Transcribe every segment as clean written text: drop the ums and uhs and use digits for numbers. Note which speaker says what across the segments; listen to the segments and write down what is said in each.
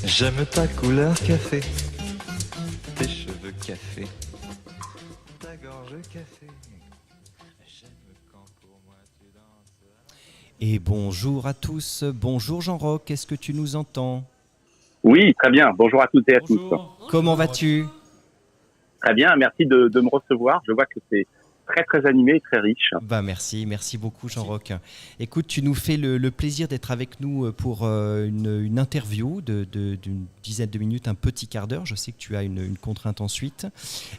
Speaker 1: J'aime ta couleur café, tes cheveux café, ta gorge café. J'aime quand pour moi tu danses.
Speaker 2: Et bonjour à tous, bonjour Jean-Roch, est-ce que tu nous entends?
Speaker 3: Oui, très bien. Bonjour à toutes et à tous.
Speaker 2: Comment vas-tu?
Speaker 3: Très bien, merci de me recevoir. Je vois que c'est très très animé et très riche.
Speaker 2: Merci beaucoup Jean-Roch. Écoute, tu nous fais le plaisir d'être avec nous pour une interview d'une dizaine de minutes, un petit quart d'heure. Je sais que tu as une contrainte ensuite.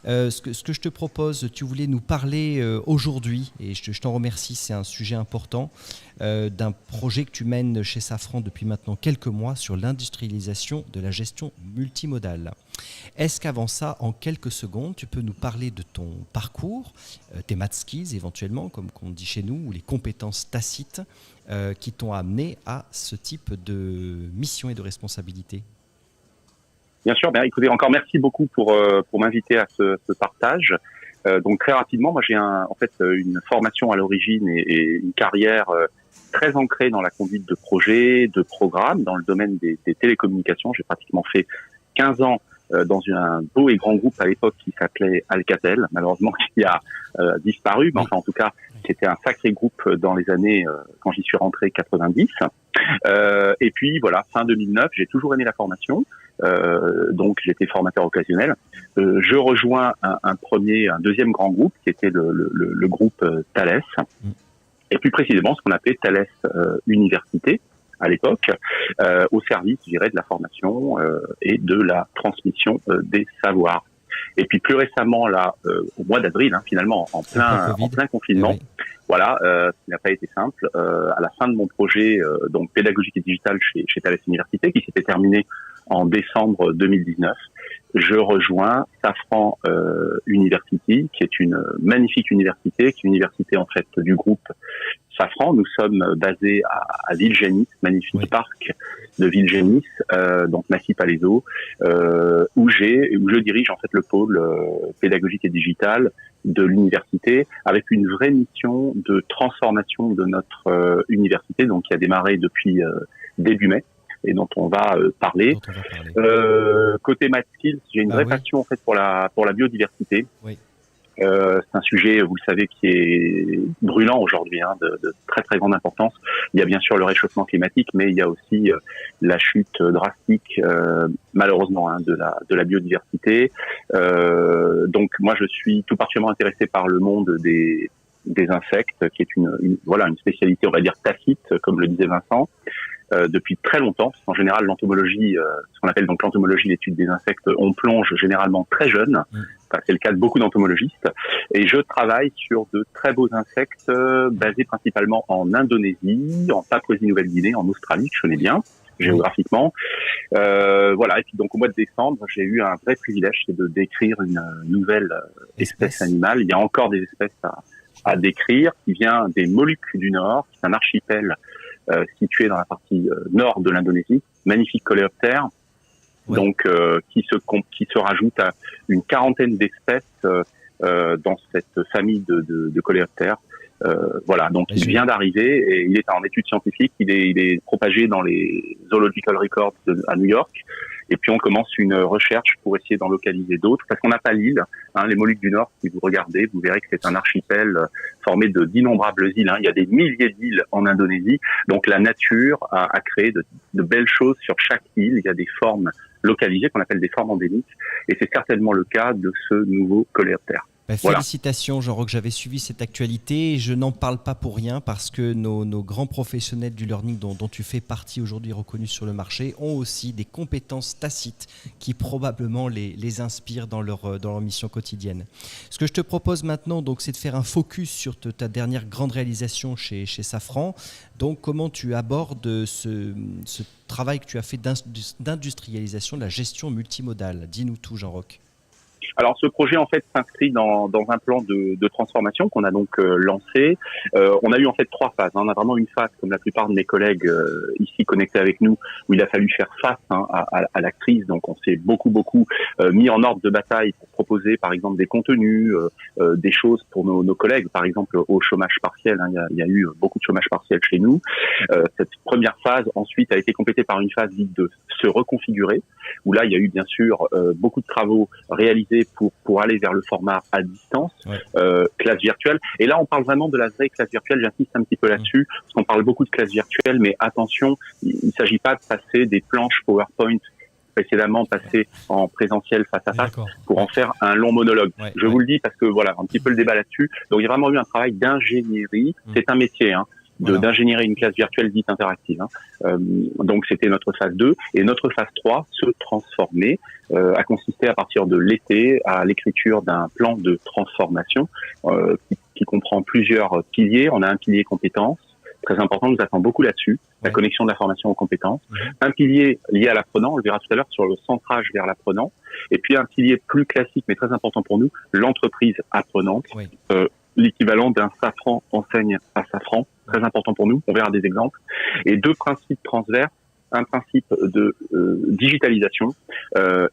Speaker 2: Ce que je te propose, tu voulais nous parler aujourd'hui, et je t'en remercie, c'est un sujet important, d'un projet que tu mènes chez Safran depuis maintenant quelques mois sur l'industrialisation de la gestion multimodale. Est-ce qu'avant ça, en quelques secondes, tu peux nous parler de ton parcours, tes math skills éventuellement, comme on dit chez nous, ou les compétences tacites qui t'ont amené à ce type de mission et de responsabilité?
Speaker 3: Bien sûr, bien, écoutez, encore merci beaucoup pour m'inviter à ce partage. Donc très rapidement, moi j'ai en fait une formation à l'origine et une carrière très ancrée dans la conduite de projets, de programmes, dans le domaine des télécommunications. J'ai pratiquement fait 15 ans dans un beau et grand groupe à l'époque qui s'appelait Alcatel, malheureusement qui a disparu, mais enfin en tout cas c'était un sacré groupe dans les années quand j'y suis rentré 90. Et puis voilà, fin 2009, j'ai toujours aimé la formation, donc j'étais formateur occasionnel. Je rejoins un deuxième grand groupe qui était le groupe Thales, et plus précisément ce qu'on appelait Thales Université à l'époque, au service, je dirais, de la formation et de la transmission des savoirs. Et puis plus récemment, là, au mois d'avril, finalement, en plein confinement, voilà, ce qui n'a pas été simple. À la fin de mon projet, donc pédagogique et digital chez Thales Université, qui s'était terminé en décembre 2019, je rejoins Safran University, qui est une magnifique université, qui est une université en fait du groupe Safran. Nous sommes basés à Villegenis, magnifique parc de Villegenis, donc Massy-Palaiseau, où je dirige en fait le pôle pédagogique et digital de l'université, avec une vraie mission de transformation de notre université, donc qui a démarré depuis début mai, et dont on va parler. Côté math skills, j'ai une vraie passion en fait pour la biodiversité.
Speaker 2: Oui.
Speaker 3: C'est un sujet, vous le savez, qui est brûlant aujourd'hui, de très très grande importance. Il y a bien sûr le réchauffement climatique, mais il y a aussi la chute drastique, malheureusement, de la biodiversité. Donc moi, je suis tout particulièrement intéressé par le monde des insectes, qui est une spécialité, on va dire tacite, comme le disait Vincent. Depuis très longtemps. En général, l'entomologie, ce qu'on appelle donc l'entomologie, l'étude des insectes, on plonge généralement très jeune. Enfin, c'est le cas de beaucoup d'entomologistes. Et je travaille sur de très beaux insectes basés principalement en Indonésie, en Papouasie-Nouvelle-Guinée, en Australie, que je connais bien géographiquement. Voilà. Et puis donc au mois de décembre, j'ai eu un vrai privilège, c'est de décrire une nouvelle espèce animale. Il y a encore des espèces à décrire, qui vient des Moluques du Nord, qui est un archipel situé dans la partie nord de l'Indonésie, magnifique coléoptère, donc qui se rajoute à une quarantaine d'espèces dans cette famille de coléoptères. Voilà, donc il vient d'arriver et il est en études scientifiques. Il est propagé dans les Zoological Records à New York. Et puis on commence une recherche pour essayer d'en localiser d'autres, parce qu'on n'a pas l'île. Les Moluques du Nord, si vous regardez, vous verrez que c'est un archipel formé d'innombrables îles. Il y a des milliers d'îles en Indonésie. Donc la nature a créé de belles choses sur chaque île. Il y a des formes localisées qu'on appelle des formes endémiques. Et c'est certainement le cas de ce nouveau coléoptère.
Speaker 2: Félicitations Jean-Roch, j'avais suivi cette actualité et je n'en parle pas pour rien parce que nos grands professionnels du learning dont tu fais partie aujourd'hui, reconnus sur le marché, ont aussi des compétences tacites qui probablement les inspirent dans leur mission quotidienne. Ce que je te propose maintenant, donc, c'est de faire un focus sur ta dernière grande réalisation chez Safran. Donc comment tu abordes ce travail que tu as fait d'industrialisation de la gestion multimodale? Dis-nous tout Jean-Roch.
Speaker 3: Alors ce projet en fait s'inscrit dans un plan de transformation qu'on a donc lancé. On a eu en fait 3 phases. On a vraiment une phase, comme la plupart de mes collègues ici connectés avec nous, où il a fallu faire face à la crise. Donc on s'est beaucoup mis en ordre de bataille pour proposer par exemple des contenus, des choses pour nos collègues, par exemple au chômage partiel. Il y a eu beaucoup de chômage partiel chez nous. Cette première phase ensuite a été complétée par une phase dite de se reconfigurer, où là il y a eu bien sûr beaucoup de travaux réalisés pour aller vers le format à distance, classe virtuelle. Et là on parle vraiment de la vraie classe virtuelle. J'insiste un petit peu là-dessus, parce qu'on parle beaucoup de classe virtuelle, mais attention, il ne s'agit pas de passer des planches PowerPoint précédemment passées en présentiel face à face pour en faire un long monologue. Je vous le dis parce que voilà, un petit peu le débat là-dessus. Donc il y a vraiment eu un travail d'ingénierie. C'est un métier, d'ingénierie une classe virtuelle dite interactive. Donc c'était notre phase 2. Et notre phase 3, se transformer, a consisté à partir de l'été à l'écriture d'un plan de transformation qui comprend plusieurs piliers. On a un pilier compétences, très important, nous attend beaucoup là-dessus, la connexion de la formation aux compétences. Un pilier lié à l'apprenant, on le verra tout à l'heure sur le centrage vers l'apprenant. Et puis un pilier plus classique mais très important pour nous, l'entreprise apprenante. L'équivalent d'un Safran enseigne à Safran, très important pour nous, on verra des exemples. Et 2 principes transverses, un principe de digitalisation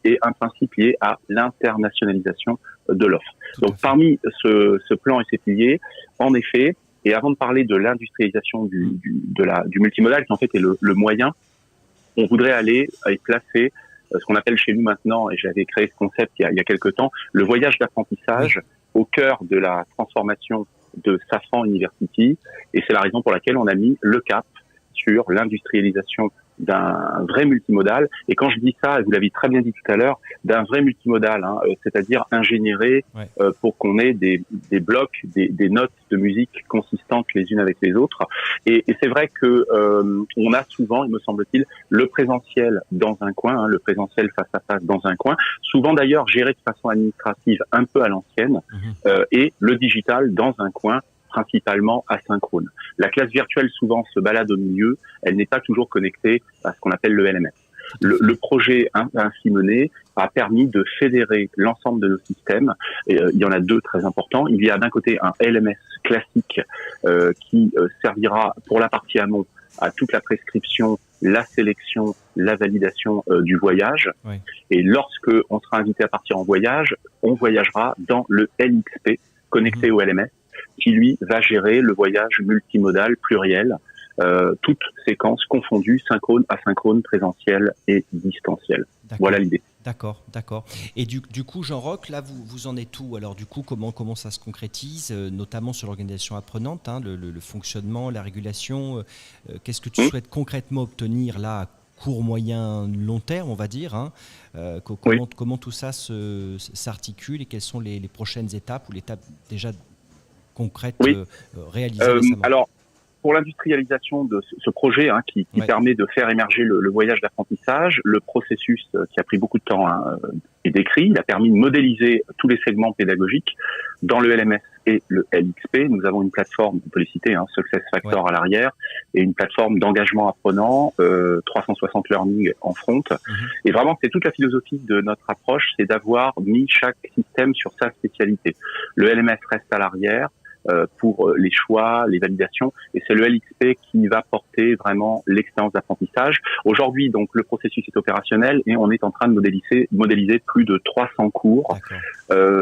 Speaker 3: et un principe lié à l'internationalisation de l'offre. Donc parmi ce plan et ces piliers, en effet, et avant de parler de l'industrialisation du multimodal, qui en fait est le moyen, on voudrait aller et placer ce qu'on appelle chez nous maintenant, et j'avais créé ce concept il y a quelques temps, le voyage d'apprentissage au cœur de la transformation de Safran University. Et c'est la raison pour laquelle on a mis le cap sur l'industrialisation d'un vrai multimodal. Et quand je dis ça, vous l'avez très bien dit tout à l'heure, d'un vrai multimodal, c'est-à-dire ingénieré pour qu'on ait des blocs, des notes de musique consistantes les unes avec les autres. Et c'est vrai que on a souvent, il me semble-t-il, le présentiel dans un coin, le présentiel face à face dans un coin, souvent d'ailleurs géré de façon administrative un peu à l'ancienne, et le digital dans un coin, principalement asynchrone. La classe virtuelle souvent se balade au milieu, elle n'est pas toujours connectée à ce qu'on appelle le LMS. Le projet ainsi mené a permis de fédérer l'ensemble de nos systèmes. Et, il y en a 2 très importants. Il y a d'un côté un LMS classique qui servira pour la partie amont à toute la prescription, la sélection, la validation du voyage. Et lorsque on sera invité à partir en voyage, on voyagera dans le LXP connecté au LMS, qui lui va gérer le voyage multimodal pluriel, toutes séquences confondues, synchrone, asynchrone, présentiel et distanciel. Voilà l'idée.
Speaker 2: D'accord. Et du coup, Jean-Roch, là, vous en êtes où? Alors, du coup, comment ça se concrétise, notamment sur l'organisation apprenante, le fonctionnement, la régulation qu'est-ce que tu souhaites concrètement obtenir là, à court, moyen, long terme, on va dire comment tout ça s'articule et quelles sont les prochaines étapes ou l'étape déjà concrète réalisée récemment?
Speaker 3: Alors, pour l'industrialisation de ce projet qui permet de faire émerger le voyage d'apprentissage, le processus qui a pris beaucoup de temps est décrit. Il a permis de modéliser tous les segments pédagogiques dans le LMS et le LXP. Nous avons une plateforme, on peut les citer, SuccessFactors à l'arrière, et une plateforme d'engagement apprenant, 360 Learning en front. Et vraiment, c'est toute la philosophie de notre approche, c'est d'avoir mis chaque système sur sa spécialité. Le LMS reste à l'arrière pour les choix, les validations, et c'est le LXP qui va porter vraiment l'expérience d'apprentissage. Aujourd'hui, donc, le processus est opérationnel et on est en train de modéliser plus de 300 cours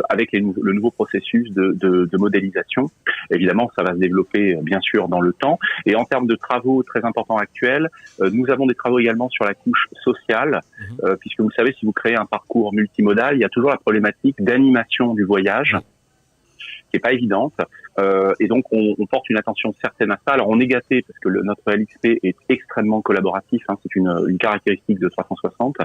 Speaker 3: avec le nouveau processus de modélisation. Évidemment, ça va se développer bien sûr dans le temps. Et en termes de travaux très importants actuels, nous avons des travaux également sur la couche sociale, puisque vous savez, si vous créez un parcours multimodal, il y a toujours la problématique d'animation du voyage, qui est pas évidente. Et donc, on porte une attention certaine à ça. Alors, on est gâté parce que notre LXP est extrêmement collaboratif. C'est une caractéristique de 360,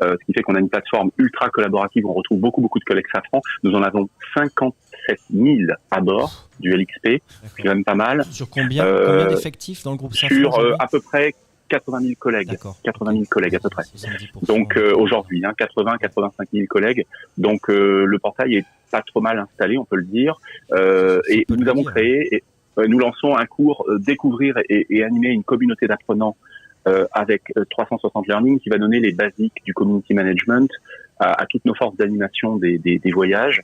Speaker 3: ce qui fait qu'on a une plateforme ultra collaborative. On retrouve beaucoup de collègues Safran. Nous en avons 57 000 à bord du LXP, c'est quand même pas mal.
Speaker 2: Sur combien d'effectifs dans le groupe Safran?
Speaker 3: Sur à peu près 80 000 collègues. 80 000 collègues à peu près. 70%. Donc aujourd'hui, 85 000 collègues. Donc le portail est pas trop mal installé, on peut le dire. Et nous avons créé, nous lançons un cours découvrir et animer une communauté d'apprenants avec 360 Learning qui va donner les basiques du community management à toutes nos forces d'animation des voyages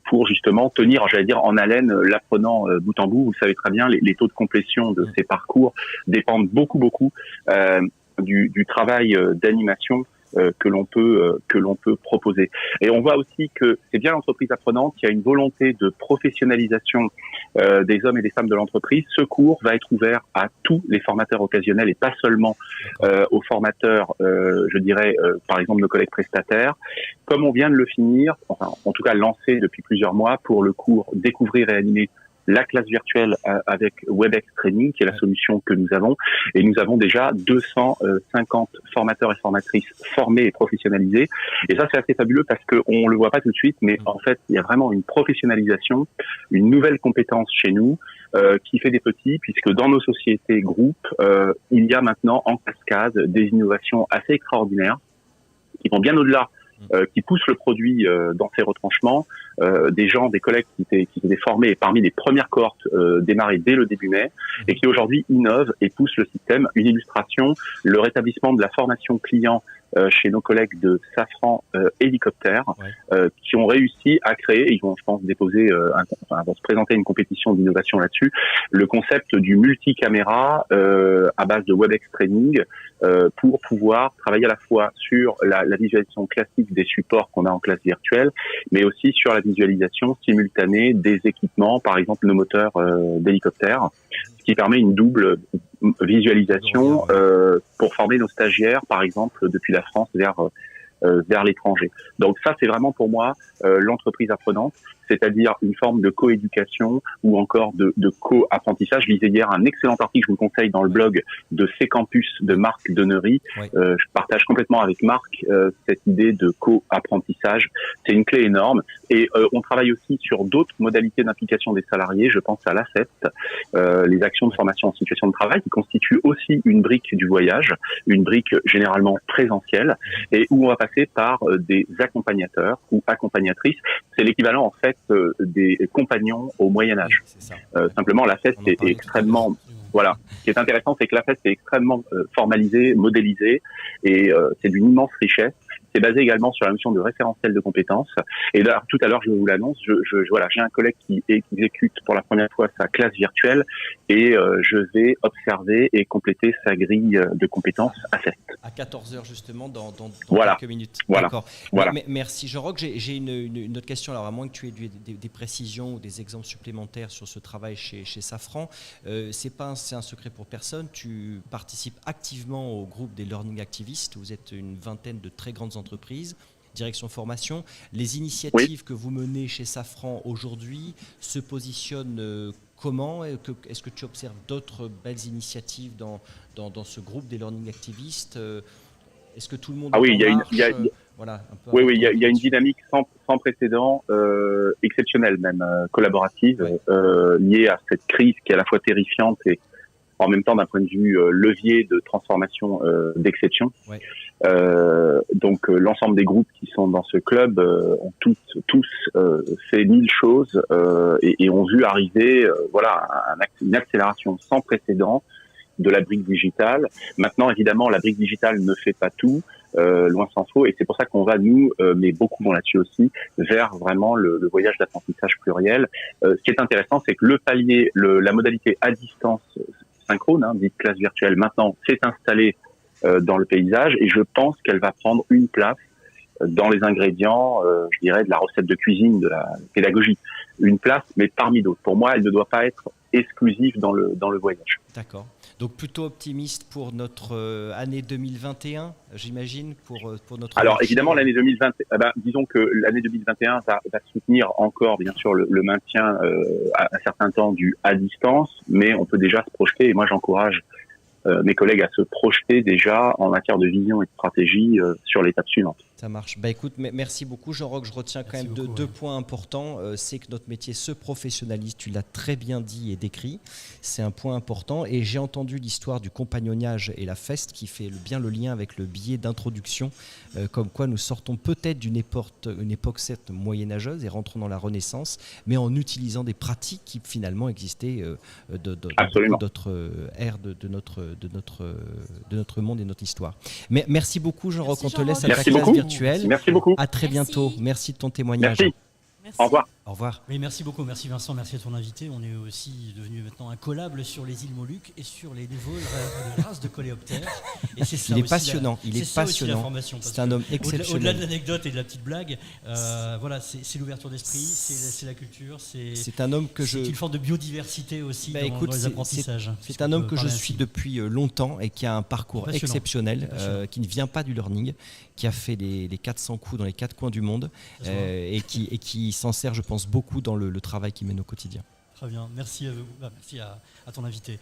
Speaker 3: pour justement tenir, j'allais dire, en haleine l'apprenant bout en bout. Vous savez très bien, les taux de complétion de ces parcours dépendent beaucoup du travail d'animation que l'on peut proposer. Et on voit aussi que c'est bien l'entreprise apprenante qui a une volonté de professionnalisation des hommes et des femmes de l'entreprise. Ce cours va être ouvert à tous les formateurs occasionnels et pas seulement aux formateurs, je dirais, par exemple nos collègues prestataires. Comme on vient de le finir, enfin en tout cas lancé depuis plusieurs mois pour le cours Découvrir et animer la classe virtuelle avec WebEx Training, qui est la solution que nous avons. Et nous avons déjà 250 formateurs et formatrices formés et professionnalisés. Et ça, c'est assez fabuleux parce qu'on le voit pas tout de suite, mais en fait, il y a vraiment une professionnalisation, une nouvelle compétence chez nous qui fait des petits, puisque dans nos sociétés groupes, il y a maintenant en cascade des innovations assez extraordinaires qui vont bien au-delà qui poussent le produit dans ses retranchements, des collègues qui étaient formés parmi les premières cohortes démarrées dès le début mai et qui aujourd'hui innovent et poussent le système. Une illustration, le rétablissement de la formation client chez nos collègues de Safran Hélicoptère, qui ont réussi à créer, ils vont, je pense, vont se présenter une compétition d'innovation là-dessus, le concept du multicaméra à base de WebEx Training pour pouvoir travailler à la fois sur la visualisation classique des supports qu'on a en classe virtuelle, mais aussi sur la visualisation simultanée des équipements, par exemple nos moteurs d'hélicoptère, ce qui permet une double visualisation pour former nos stagiaires, par exemple, depuis la France vers l'étranger. Donc ça, c'est vraiment pour moi l'entreprise apprenante, c'est-à-dire une forme de coéducation ou encore de co-apprentissage. Je lisais hier un excellent article, je vous le conseille, dans le blog de C-Campus de Marc Denery. Je partage complètement avec Marc cette idée de co-apprentissage. C'est une clé énorme. Et on travaille aussi sur d'autres modalités d'implication des salariés. Je pense à l'ACET, les actions de formation en situation de travail, qui constituent aussi une brique du voyage, une brique généralement présentielle, et où on va passer par des accompagnateurs ou accompagnatrices. C'est l'équivalent en fait des compagnons au Moyen-Âge. Simplement, la fête est extrêmement... Voilà. Ce qui est intéressant, c'est que la fête est extrêmement formalisée, modélisée, et c'est d'une immense richesse. C'est basé également sur la notion de référentiel de compétences. Et là, tout à l'heure, je vous l'annonce, voilà, j'ai un collègue qui exécute pour la première fois sa classe virtuelle, et je vais observer et compléter sa grille de compétences à 7.
Speaker 2: À 14h justement, dans quelques minutes.
Speaker 3: D'accord. Voilà.
Speaker 2: Merci Jean-Roch. J'ai une autre question, alors à moins que tu aies des précisions ou des exemples supplémentaires sur ce travail chez Safran. C'est un secret pour personne, tu participes activement au groupe des Learning Activists, vous êtes une vingtaine de très grandes entreprises, direction formation. Les initiatives que vous menez chez Safran aujourd'hui se positionnent comment ? Est-ce que tu observes d'autres belles initiatives dans ce groupe des Learning Activists ? Est-ce que tout le monde
Speaker 3: il y a une dynamique sans précédent, exceptionnelle même, collaborative, liée à cette crise qui est à la fois terrifiante et en même temps d'un point de vue levier de transformation d'exception. Donc l'ensemble des groupes qui sont dans ce club ont tous fait 1000 choses et ont vu arriver une accélération sans précédent de la brique digitale. Maintenant, évidemment, la brique digitale ne fait pas tout, loin s'en faut, et c'est pour ça qu'on va, nous, mais beaucoup vont là-dessus aussi, vers vraiment le voyage d'apprentissage pluriel. Ce qui est intéressant, c'est que le palier, la modalité à distance synchrone, dite classe virtuelle, maintenant, s'est installée dans le paysage, et je pense qu'elle va prendre une place dans les ingrédients, je dirais, de la recette de cuisine, de la pédagogie. Une place, mais parmi d'autres. Pour moi, elle ne doit pas être exclusive dans le voyage. D'accord.
Speaker 2: Donc plutôt optimiste pour notre année 2021, j'imagine, pour notre...
Speaker 3: Alors évidemment, l'année 2021, disons que l'année 2021 va soutenir encore, bien sûr, le maintien à un certain temps du à distance, mais on peut déjà se projeter, et moi j'encourage mes collègues à se projeter déjà en matière de vision et de stratégie sur l'étape suivante.
Speaker 2: Ça marche. Écoute, merci beaucoup Jean-Roch. Je retiens quand même deux points importants. C'est que notre métier se professionnalise, tu l'as très bien dit et décrit. C'est un point important. Et j'ai entendu l'histoire du compagnonnage et la feste qui fait bien le lien avec le billet d'introduction. Comme quoi nous sortons peut-être d'une époque certes moyenâgeuse et rentrons dans la Renaissance, mais en utilisant des pratiques qui finalement existaient dans beaucoup d'autres ères de notre notre monde et notre histoire. Mais merci beaucoup, Jean-Roch. On te laisse à ta
Speaker 3: Merci
Speaker 2: classe
Speaker 3: beaucoup.
Speaker 2: virtuelle.
Speaker 3: Merci beaucoup.
Speaker 2: À très bientôt. Merci de ton témoignage.
Speaker 3: Merci. Au revoir.
Speaker 2: Au revoir.
Speaker 4: Oui, merci beaucoup, merci Vincent, merci à ton invité. On est aussi devenu maintenant incollable sur les îles Moluques et sur les nouvelles races de coléoptères. Et c'est ça
Speaker 2: Il est
Speaker 4: aussi
Speaker 2: passionnant.
Speaker 4: c'est
Speaker 2: Il est
Speaker 4: ça aussi la
Speaker 2: passionnant.
Speaker 4: formation, parce
Speaker 2: C'est un homme
Speaker 4: que
Speaker 2: exceptionnel.
Speaker 4: Au-delà de l'anecdote et de la petite blague, voilà, c'est l'ouverture d'esprit, c'est la culture,
Speaker 2: C'est un homme que
Speaker 4: c'est une forme de biodiversité aussi dans
Speaker 2: écoute,
Speaker 4: les apprentissages.
Speaker 2: c'est un homme que je suis depuis longtemps et qui a un parcours
Speaker 4: Passionnant.
Speaker 2: exceptionnel,
Speaker 4: Passionnant.
Speaker 2: qui ne vient pas du learning, qui a fait les 400 coups dans les 4 coins du monde et qui s'en sert, je pense, beaucoup dans le travail qu'il mène au quotidien.
Speaker 4: Très bien, merci à vous, merci à ton invité.